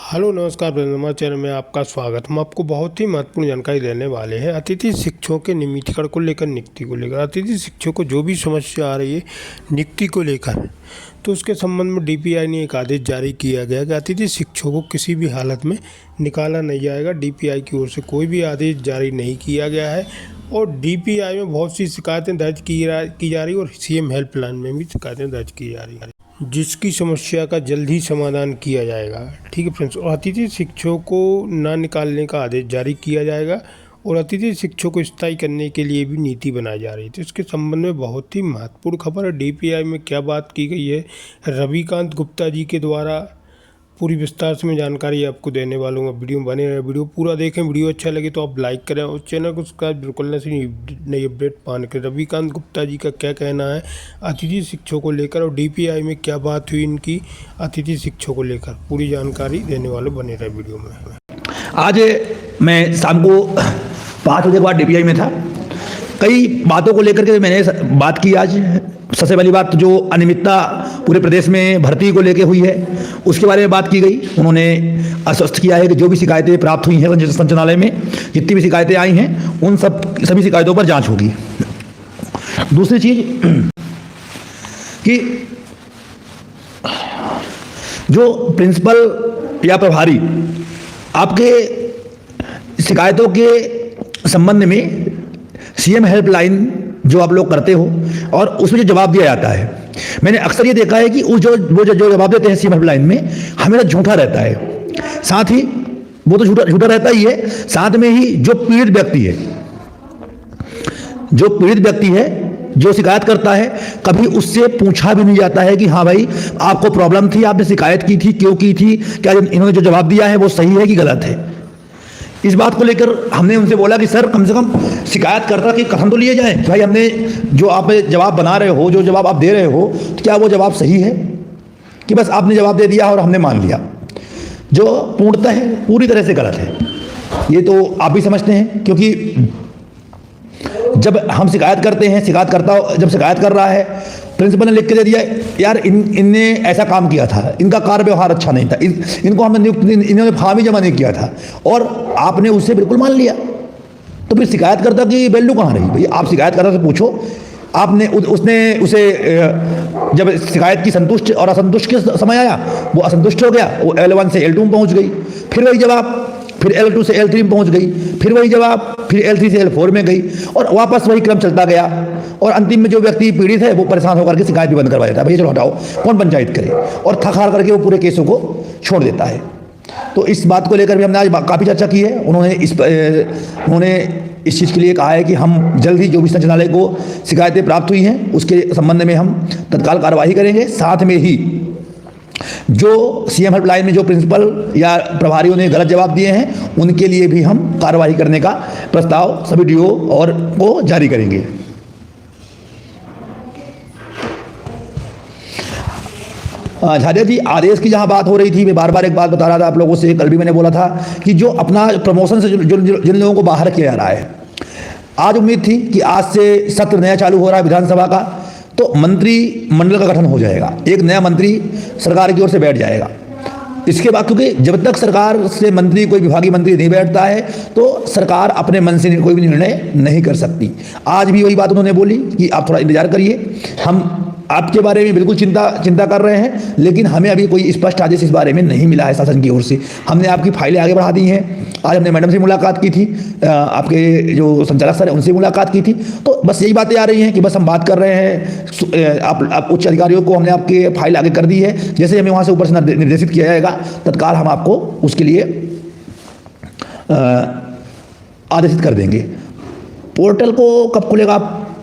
Hello नमस्कार Brahma channel में आपका स्वागत। हम आपको बहुत ही महत्वपूर्ण जानकारी देने वाले हैं अतिथि शिक्षकों के नियमितीकरण को लेकर, नियुक्ति को लेकर। अतिथि शिक्षकों को जो भी समस्या आ रही है नियुक्ति को लेकर, तो उसके संबंध में डीपीआई ने एक आदेश जारी किया गया कि अतिथि शिक्षकों को किसी भी हालत में निकाला नहीं जाएगा। डीपीआई की ओर से कोई भी आदेश जारी नहीं किया गया है और डीपीआई में बहुत सी शिकायतें दर्ज की जा रही और सीएम हेल्पलाइन में भी शिकायतें दर्ज की जा रही है, जिसकी समस्या का जल्द ही समाधान किया जाएगा। ठीक है फ्रेंड्स, और अतिथि शिक्षकों को न निकालने का आदेश जारी किया जाएगा और अतिथि शिक्षकों को स्थायी करने के लिए भी नीति बनाई जा रही है। तो इसके संबंध में बहुत ही महत्वपूर्ण खबर है। डीपीआई में क्या बात की गई है, रविकांत गुप्ता जी के द्वारा पूरी विस्तार से मैं जानकारी आपको देने वाला हूँ। वीडियो बने रहे, वीडियो पूरा देखें। वीडियो अच्छा लगे तो आप लाइक करें और चैनल को सब्सक्राइब बिल्कुल न से नई अपडेट पाने के। रविकांत गुप्ता जी का क्या कहना है अतिथि शिक्षकों को लेकर और डीपीआई में क्या बात हुई इनकी अतिथि शिक्षकों को लेकर, पूरी जानकारी देने वाले बने रहे वीडियो में। आज मैं शाम को 5 बजे के बाद डीपीआई में था। कई बातों को लेकर के मैंने बात की। आज सबसे पहली बात जो अनियमितता पूरे प्रदेश में भर्ती को लेकर हुई है उसके बारे में बात की गई। उन्होंने आश्वस्त किया है कि जो भी शिकायतें प्राप्त हुई हैं संचालनालय में, जितनी भी शिकायतें आई हैं उन सभी शिकायतों पर जांच होगी। दूसरी चीज कि जो प्रिंसिपल या प्रभारी आपके शिकायतों के संबंध में सीएम हेल्पलाइन जो आप लोग करते हो और उसमें जो जवाब दिया जाता है, मैंने अक्सर ये देखा है कि वो जो जवाब देते हैं सीएम हेल्पलाइन में हमेशा झूठा रहता है। साथ ही वो तो झूठा रहता ही है, साथ में ही जो पीड़ित व्यक्ति है जो शिकायत करता है, कभी उससे पूछा भी नहीं जाता है कि हाँ भाई आपको प्रॉब्लम थी, आपने शिकायत की थी, क्यों की थी, क्या इन्होंने जो जवाब दिया है वो सही है कि गलत है। इस बात को लेकर हमने उनसे बोला कि सर कम से कम शिकायतकर्ता की कथन तो लिए जाए कि भाई हमने जो आप जवाब बना रहे हो, जो जवाब आप दे रहे हो, तो क्या वो जवाब सही है कि बस आपने जवाब दे दिया और हमने मान लिया, जो पूर्णतः है पूरी तरह से गलत है। ये तो आप भी समझते हैं, क्योंकि जब हम शिकायत करते हैं, शिकायतकर्ता जब शिकायत कर रहा है, प्रिंसिपल ने लिख के दे दिया यार इनने ऐसा काम किया था, इनका कार्य व्यवहार अच्छा नहीं था, इनको हमने नियुक्त, इन्होंने फॉर्म ही जमा नहीं किया था, और आपने उससे बिल्कुल मान लिया, तो फिर शिकायतकर्ता की वैल्यू कहाँ रही? भाई आप शिकायतकर्ता से पूछो, आपने उसे जब शिकायत की संतुष्ट और असंतुष्ट के समय आया, वो असंतुष्ट हो गया, वो L1 से L2 में पहुँच गई, फिर वही जवाब, फिर L2 से L3 में पहुंच गई, फिर वही जवाब, फिर L3 से L4 में गई, और वापस वही क्रम चलता गया, और अंतिम में जो व्यक्ति पीड़ित है वो परेशान होकर के शिकायत भी बंद करवा देता है। भैया चलो हटाओ, कौन पंचायत करे, और थक हार करके वो पूरे केसों को छोड़ देता है। तो इस बात को लेकर भी हमने आज काफ़ी चर्चा की है। उन्होंने इस चीज़ के लिए कहा है कि हम जल्द ही जो भी संचालनालय को शिकायतें प्राप्त हुई हैं उसके संबंध में हम तत्काल कार्रवाई करेंगे। साथ में ही जो सीएम हेल्पलाइन में जो प्रिंसिपल या प्रभारियों ने गलत जवाब दिए हैं उनके लिए भी हम कार्रवाई करने का प्रस्ताव सभी डीओ और को जारी करेंगे। झारिया जी, आदेश की जहां बात हो रही थी, मैं बार बार एक बात बता रहा था आप लोगों से, कल भी मैंने बोला था कि जो अपना प्रमोशन से जिन लोगों को बाहर किया जा रहा है, आज उम्मीद थी कि आज से सत्र नया चालू हो रहा है विधानसभा का, तो मंत्रिमंडल का गठन हो जाएगा, एक नया मंत्री सरकार की ओर से बैठ जाएगा। इसके बाद क्योंकि जब तक सरकार से मंत्री, कोई विभागीय मंत्री नहीं बैठता है तो सरकार अपने मन से कोई भी निर्णय नहीं कर सकती। आज भी वही बात उन्होंने बोली कि आप थोड़ा इंतजार करिए, हम आपके बारे में बिल्कुल चिंता कर रहे हैं, लेकिन हमें अभी कोई स्पष्ट आदेश इस बारे में नहीं मिला है शासन की ओर से। हमने आपकी फाइलें आगे बढ़ा दी हैं। आज हमने मैडम से मुलाकात की थी, आपके जो संचालक सर हैं उनसे मुलाकात की थी, तो बस यही बातें आ रही हैं कि बस हम बात कर रहे हैं। आप उच्च अधिकारियों को हमने आपके फाइल आगे कर दी है, जैसे हमें वहाँ से ऊपर से निर्देशित किया जाएगा तत्काल हम आपको उसके लिए आदेशित कर देंगे। पोर्टल को कब खुलेगा?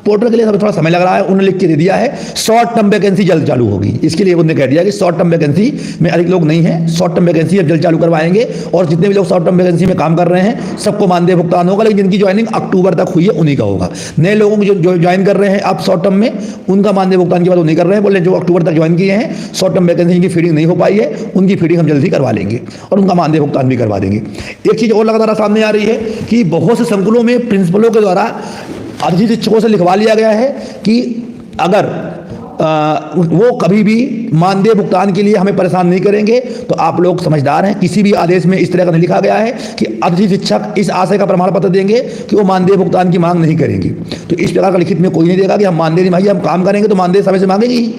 पोर्टल के लिए थोड़ा समय लग रहा है। उन्होंने लिख के दे दिया है शॉर्ट टर्म वैकेंसी जल्द चालू होगी, इसके लिए उन्होंने कह दिया कि शॉर्ट टर्म वैकेंसी में अधिक लोग नहीं हैं, शॉर्ट टर्म वैकेंसी अब जल्द चालू करवाएंगे, और जितने भी लोग शॉर्ट टर्म वैकेंसी में काम कर रहे हैं सबको मानदेय भुगतान होगा, लेकिन जिनकी ज्वाइनिंग अक्टूबर तक हुई है उन्हीं का होगा। नए लोगों को जो ज्वाइन कर रहे हैं अब शॉर्ट टर्म में, उनका मानदेय भुगतान की बात नहीं कर रहे हैं, बोले जो अक्टूबर तक ज्वाइन किए हैं, शॉर्ट टर्म वैकेंसी की फीडिंग नहीं हो पाई है, उनकी फीडिंग हम जल्द ही करवा लेंगे और उनका मानदेय भुगतान भी करवा देंगे। एक चीज़ और लगातार सामने आ रही है कि बहुत से संकुलों में प्रिंसिपलों के द्वारा अतिथि शिक्षकों से लिखवा लिया गया है कि अगर वो कभी भी मानदेय भुगतान के लिए हमें परेशान नहीं करेंगे। तो आप लोग समझदार हैं, किसी भी आदेश में इस तरह का नहीं लिखा गया है कि अतिथि शिक्षक इस आशय का प्रमाण पत्र देंगे कि वो मानदेय भुगतान की मांग नहीं करेंगी। तो इस प्रकार का लिखित में कोई नहीं देगा कि हम मानदेय नहीं मांगे, हम काम करेंगे तो मानदेय समय से मांगेंगे ही।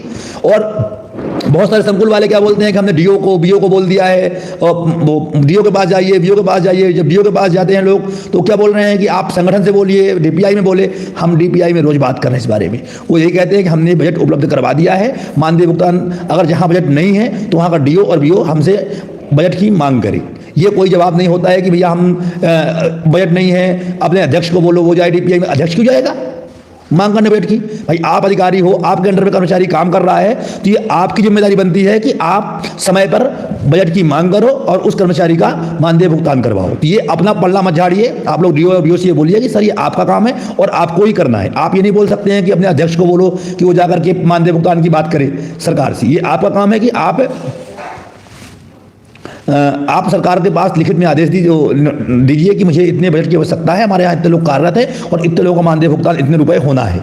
और बहुत सारे संकुल वाले क्या बोलते हैं कि हमने डीओ को बीओ को बोल दिया है, और वो डीओ के पास जाइए, बीओ के पास जाइए। जब डीओ के पास जाते हैं लोग तो क्या बोल रहे हैं कि आप संगठन से बोलिए, डीपीआई में बोले। हम डीपीआई में रोज बात कर रहे हैं इस बारे में। वो यही कहते हैं कि हमने बजट उपलब्ध करवा दिया है, मानदेय भुगतान अगर जहाँ बजट नहीं है तो वहाँ का डीओ और बीओ हमसे बजट की मांग करे। ये कोई जवाब नहीं होता है कि भैया हम बजट नहीं है, अपने अध्यक्ष को बोलो वो जाए डीपीआई में। अध्यक्ष क्यों जाएगा मांग करने बैठ की? भाई आप अधिकारी हो, आपके अंडर में कर्मचारी काम कर रहा है, तो ये आपकी जिम्मेदारी बनती है कि आप समय पर बजट की मांग करो और उस कर्मचारी का मानदेय भुगतान करवाओ। तो ये अपना पल्ला मत झाड़िए। आप लोग डीओ और बीओ से ये बोलिए कि सर ये आपका काम है और आपको ही करना है। आप ये नहीं बोल सकते हैं कि अपने अध्यक्ष को बोलो कि वो जाकर के मानदेय भुगतान की बात करे सरकार से। ये आपका काम है कि आप सरकार के पास लिखित में आदेश दीजिए कि मुझे इतने बजट की आवश्यकता है, हमारे यहाँ इतने लोग कार्यरत हैं और इतने लोगों का मानदेय भुगतान इतने रुपए होना है।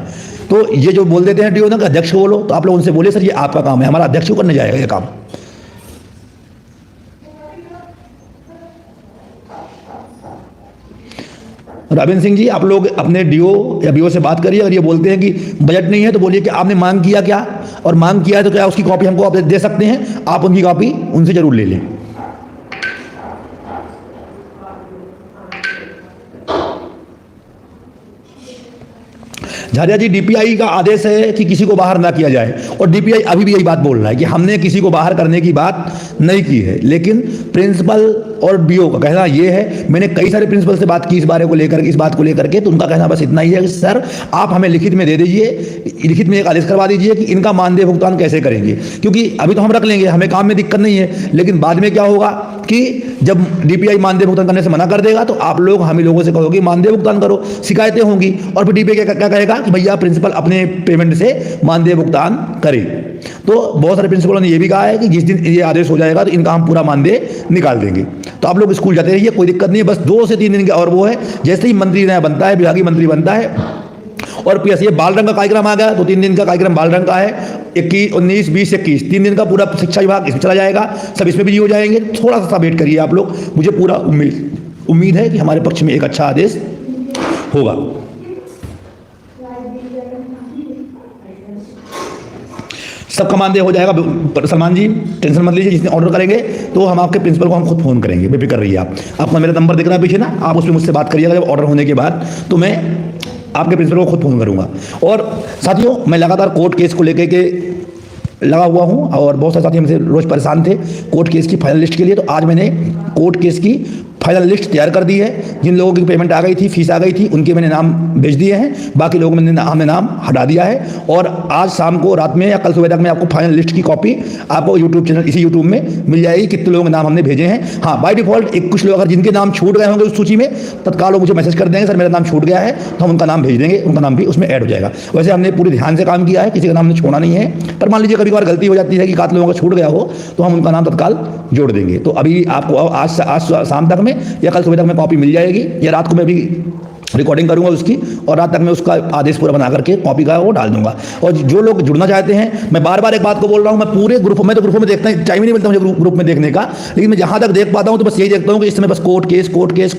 तो ये जो बोल देते हैं डीओ ना कि अध्यक्ष को बोलो, तो आप लोग उनसे बोले सर ये आपका काम है, हमारा अध्यक्ष को करने जाएगा ये काम। रविंद्र सिंह जी, आप लोग अपने डीओ या बीओ से बात करिए। अगर ये बोलते हैं कि बजट नहीं है तो बोलिए कि आपने मांग किया क्या, और मांग किया है तो क्या उसकी कॉपी हमको आप दे सकते हैं? आप उनकी कॉपी उनसे जरूर ले लें। झारिया जी, डीपीआई का आदेश है कि किसी को बाहर ना किया जाए, और डीपीआई अभी भी यही बात बोल रहा है कि हमने किसी को बाहर करने की बात नहीं की है। लेकिन प्रिंसिपल और बीओ का कहना यह है, मैंने कई सारे प्रिंसिपल से बात की इस बात को लेकर के, तो उनका कहना बस इतना ही है कि सर आप हमें लिखित में दे दीजिए, लिखित में एक आदेश करवा दीजिए कि इनका मानदेय भुगतान कैसे करेंगे। क्योंकि अभी तो हम रख लेंगे, हमें काम में दिक्कत नहीं है, लेकिन बाद में क्या होगा कि जब डीपीआई मानदेय भुगतान करने से मना कर देगा तो आप लोग हम ही लोगों से कहोगे मानदेय भुगतान करो, शिकायतें होंगी, और फिर डीपीआई क्या कहेगा कि भैया प्रिंसिपल अपने पेमेंट से मानदेय भुगतान करे। तो बहुत सारे प्रिंसिपलों ने यह भी कहा है कि जिस दिन ये आदेश हो जाएगा तो इनका हम पूरा मानदेय निकाल देंगे। तो आप लोग स्कूल जाते रहिए, कोई दिक्कत नहीं है। बस 2 से 3 दिन का और वो है, जैसे ही मंत्री नया बनता है, विभागीय मंत्री बनता है, और पीएस ये बाल रंग का कार्यक्रम आ गया तो 3 दिन का कार्यक्रम बाल रंग का है, 21, 19, 20, 21 3 दिन का पूरा शिक्षा विभाग इसमें चला जाएगा, सब इसमें बिजी हो जाएंगे। थोड़ा सा वेट करिए आप लोग, मुझे पूरा उम्मीद है कि हमारे पक्ष में एक अच्छा आदेश होगा। सबका मानदेय हो जाएगा। सलमान जी टेंशन मत लीजिए, जिसने ऑर्डर करेंगे तो हम आपके प्रिंसिपल को हम खुद फोन करेंगे, बेफिक्र रहिए आप। आपका मेरा नंबर दिख रहा है पीछे ना, आप उसमें मुझसे बात करिएगा जब ऑर्डर होने के बाद, तो मैं आपके प्रिंसिपल को खुद फोन करूंगा। और साथियों, मैं लगातार कोर्ट केस को लेकर के लगा हुआ हूं, और बहुत सारे साथी हमसे रोज परेशान थे कोर्ट केस की फाइनल लिस्ट के लिए। तो आज मैंने कोर्ट केस की फाइनल लिस्ट तैयार कर दी है। जिन लोगों की पेमेंट आ गई थी, फीस आ गई थी, उनके मैंने नाम भेज दिए हैं, बाकी लोगों में हमने नाम हटा दिया है। और आज शाम को, रात में या कल सुबह तक मैं आपको फाइनल लिस्ट की कॉपी आपको यूट्यूब चैनल, इसी यूट्यूब में मिल जाएगी, कितने लोगों के नाम हमने भेजे हैं। हाँ, बाय डिफॉल्ट कुछ लोग अगर जिनके नाम छूट गए होंगे उस सूची में, तत्काल मुझे मैसेज कर देंगे, सर मेरा नाम छूट गया है, तो हम उनका नाम भेज देंगे, उनका नाम भी उसमें ऐड हो जाएगा। वैसे हमने पूरे ध्यान से काम किया है, किसी का नाम हमने छोड़ा नहीं है। पर मान लीजिए कभी बार गलती हो जाती है कि 7 लोगों का छूट गया हो, तो हम उनका नाम तत्काल जोड़ देंगे। तो अभी आपको आज शाम तक में या कल सुबह तक में कॉपी मिल जाएगी, या रात को मैं भी रिकॉर्डिंग करूंगा उसकी, और रात तक मैं उसका आदेश पूरा बना करके कॉपी का वो डाल दूंगा। और जो लोग जुड़ना चाहते हैं, मैं बार बार एक बात को बोल रहा हूं, मैं पूरे ग्रुप में, तो ग्रुपों में देखता हूं, टाइम ही नहीं मिलता मुझे ग्रुप में देखने का, लेकिन मैं जहां तक देख पाता हूं तो बस यही देखता हूं कि इस समय बस कोर्ट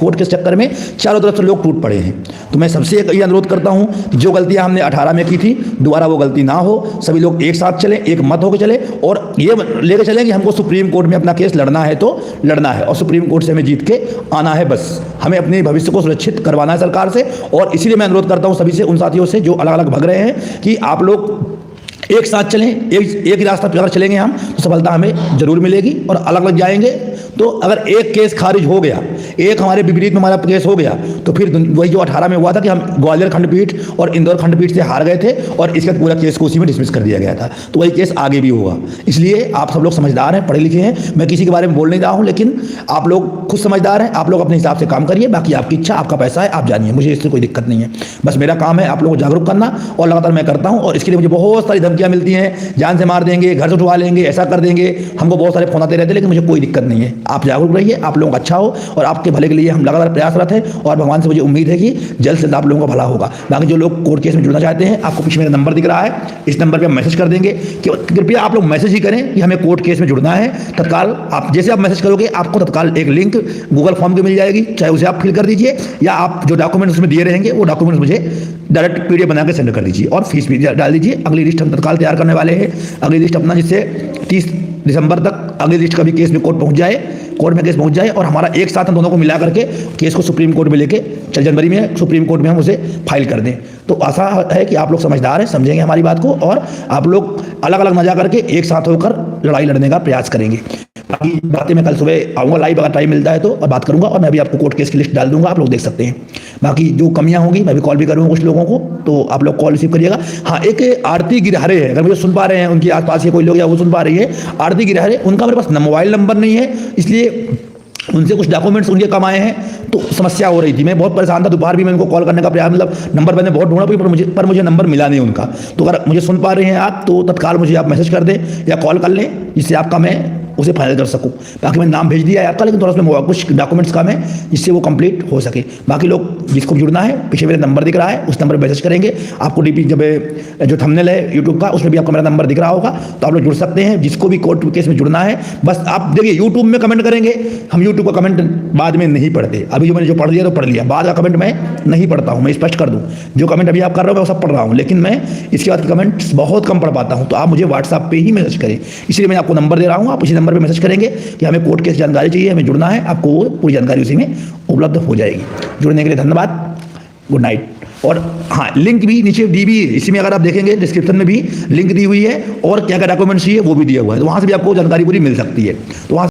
केस चक्कर में चारों तरफ से लोग टूट पड़े हैं। तो मैं सबसे ये अनुरोध करता हूं कि जो गलतियां हमने 18 में की थी, दोबारा वो गलती ना हो, सभी लोग एक साथ चले, एक मत होकर चले, और ये लेकर चलें कि हमको सुप्रीम कोर्ट में अपना केस लड़ना है तो लड़ना है, और सुप्रीम कोर्ट से हमें जीत के आना है। बस हमें अपने भविष्य को सुरक्षित करवाना है सरकार से। और इसीलिए मैं अनुरोध करता हूं सभी से, उन साथियों से जो अलग अलग भाग रहे हैं, कि आप लोग एक साथ चलें, एक ही रास्ता पर चलेंगे हम तो सफलता हमें जरूर मिलेगी। और अलग अलग जाएंगे तो अगर एक केस खारिज हो गया, एक हमारे विपरीत में हमारा केस हो गया, तो फिर वही जो 18 में हुआ था कि हम ग्वालियर खंडपीठ और इंदौर खंडपीठ से हार गए थे, और इसके पूरा केस को उसी में डिसमिस कर दिया गया था, तो वही केस आगे भी होगा। इसलिए आप सब लोग समझदार हैं, पढ़े लिखे हैं, मैं किसी के बारे में बोल नहीं रहा हूं, लेकिन आप लोग खुद समझदार हैं, आप लोग अपने हिसाब से काम करिए, बाकी आपकी इच्छा, आपका पैसा है, आप जानिए, मुझे इससे कोई दिक्कत नहीं है। बस मेरा काम है आप लोगों को जागरूक करना, और लगातार मैं करता हूँ। और इसके लिए मुझे बहुत सारी धमकियाँ मिलती हैं, जान से मार देंगे, घर से उठवा लेंगे, ऐसा कर देंगे, हमको बहुत सारे फोन आते रहते हैं, लेकिन मुझे कोई दिक्कत नहीं है। आप जागरूक रहिए, आप लोगों का अच्छा हो, और आप आपके भले के लिए हम लगातार प्रयासरत हैं और भगवान से मुझे उम्मीद है कि जल्द से जल्द आप लोगों का भला होगा। बाकी जो लोग कोर्ट केस में जुड़ना चाहते हैं, आपको पीछे मेरा नंबर दिख रहा है, इस नंबर पर मैसेज कर देंगे कि कृपया आप लोग मैसेज ही करें कि हमें कोर्ट केस में जुड़ना है। तत्काल आप जैसे आप मैसेज करोगे आपको तत्काल एक लिंक गूगल फॉर्म की मिल जाएगी, चाहे उसे आप फिल कर दीजिए या आप जो डॉक्यूमेंट्स उसमें दिए रहेंगे वो डॉक्यूमेंट्स मुझे डायरेक्ट पीडीएफ बना के सेंड कर दीजिए और फीस भी डाल दीजिए। अगली लिस्ट हम तत्काल तैयार करने वाले हैं, अगली लिस्ट अपना जिससे 30 दिसंबर तक अगली लिस्ट का भी केस में कोर्ट में केस पहुंच जाए और हमारा एक साथ हम दोनों को मिला करके केस को सुप्रीम कोर्ट में लेके चल जनवरी में सुप्रीम कोर्ट में हम उसे फाइल कर दें। तो आशा है कि आप लोग समझदार हैं, समझेंगे हमारी बात को और आप लोग अलग अलग ना जा करके एक साथ होकर लड़ाई लड़ने का प्रयास करेंगे। बाकी बातें मैं कल सुबह आऊँगा लाइव, अगर टाइम मिलता है तो, और बात करूंगा और मैं भी आपको कोर्ट केस की लिस्ट डाल दूंगा, आप लोग देख सकते हैं। बाकी जो कमियां होंगी मैं भी कॉल भी करूंगा कुछ लोगों को, तो आप लोग कॉल रिसीव करिएगा। हाँ, एक आरती गिरहरे है, अगर मुझे सुन पा रहे हैं, उनके आसपास के कोई लोग या वो सुन पा रही है, आरती गिरहरे, उनका मेरे पास मोबाइल नंबर नहीं है, इसलिए उनसे कुछ डॉक्यूमेंट्स उनके कम आए हैं तो समस्या हो रही थी। मैं बहुत परेशान था, दोपहर भी मैं उनको कॉल करने का प्रयास, मतलब नंबर मैंने बहुत ढूंढा पर मुझे नंबर मिला नहीं उनका। तो अगर मुझे सुन पा रहे हैं आप तो तत्काल मुझे आप मैसेज कर दें या कॉल कर लें, जिससे आपका मैं उसे फाइनल कर सकूं। बाकी मैंने नाम भेज दिया है आपका, लेकिन थोड़ा उसमें कुछ डॉक्यूमेंट्स कम है जिससे वो कंप्लीट हो सके। बाकी लोग जिसको जुड़ना है, पीछे मेरा नंबर दिख रहा है, उस नंबर पर मैसेज करेंगे। आपको डीपी जब जो थंबनेल है यूट्यूब का, उसमें भी आपको मेरा नंबर दिख रहा होगा, तो आप लोग जुड़ सकते हैं। जिसको भी कोर्ट केस में जुड़ना है, बस आप देखिए यूट्यूब में कमेंट करेंगे, हम यूट्यूब का कमेंट बाद में नहीं पढ़ते। अभी जो मैंने जो पढ़ लिया तो पढ़ लिया, बाद का कमेंट मैं नहीं पढ़ता हूँ, मैं स्पष्ट कर दूँ। जो कमेंट अभी आप कर रहे हो मैं वो सब पढ़ रहा हूँ, लेकिन मैं इसके बाद कमेंट्स बहुत कम पढ़ पाता हूँ। तो आप मुझे व्हाट्सएप पे ही मैसेज करें, इसलिए मैं आपको नंबर दे रहा हूँ, आप इसी नंबर पर मैसेज करेंगे कि हमें कोर्ट केस जानकारी चाहिए, हमें जुड़ना है, आपको वो पूरी जानकारी उसी में उपलब्ध हो जाएगी। जुड़ने के लिए धन्यवाद, गुड नाइट। और हाँ, लिंक भी नीचे दी भी है, इसी में अगर आप देखेंगे डिस्क्रिप्शन में भी लिंक दी हुई है और क्या क्या डॉक्यूमेंट्स चाहिए वो भी दिया हुआ है, तो वहाँ से भी आपको जानकारी पूरी मिल सकती है। तो वहाँ